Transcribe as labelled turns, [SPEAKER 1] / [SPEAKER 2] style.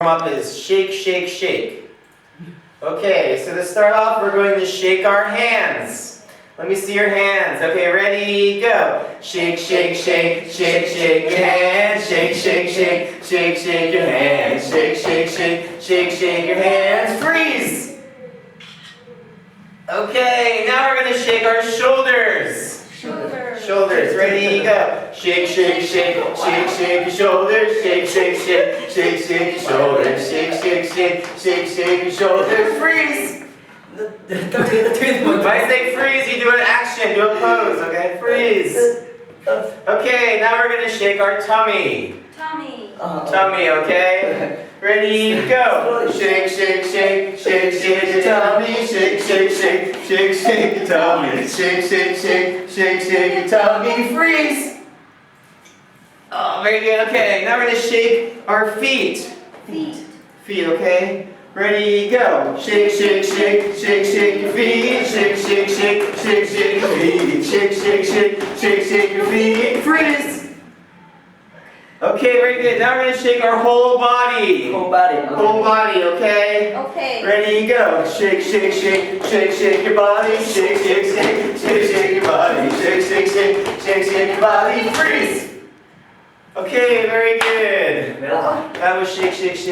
[SPEAKER 1] Warm-up is shake, shake, shake. Okay, so to start off, we're going to shake our hands. Let me see your hands. Okay, ready, go. Shake, shake, shake, shake, shake your hands. Shake, shake, shake, shake, shake your hands. Shake, shake, shake, shake, shake your hands. Freeze! Okay, now we're going to shake our shoulders. Shoulders, ready, go. Shake, shake, shake, shake, shake your shoulders. Shake, shake, shake, shake, shake your shoulders. Shake, shake, shake, shake, shake your shoulders. Freeze! When I say freeze, you do an action, do a pose, okay? Freeze. Okay, now we're going to shake our tummy. Tummy, okay? Ready, go. Shake, shake, shake, shake, shake your tummy. Shake, shake, shake, shake, shake your tummy. Shake, shake, shake, shake, shake your tummy. Freeze. Oh, very good. Okay, now we're going to shake our feet. Feet, okay? Ready, go. Shake, shake, shake, shake, shake your feet. Shake, shake, shake, shake, shake your feet. Shake, shake, shake, shake, shake your feet. Freeze. Okay, very good. Now we're going to shake our whole body.
[SPEAKER 2] Whole body,
[SPEAKER 1] okay?
[SPEAKER 3] Okay.
[SPEAKER 1] Ready, go. Shake, shake, shake, shake, shake your body. Shake, shake, shake, shake, shake your body. Shake, shake, shake, shake, shake your body. Freeze. Okay, very good. That was shake, shake, shake.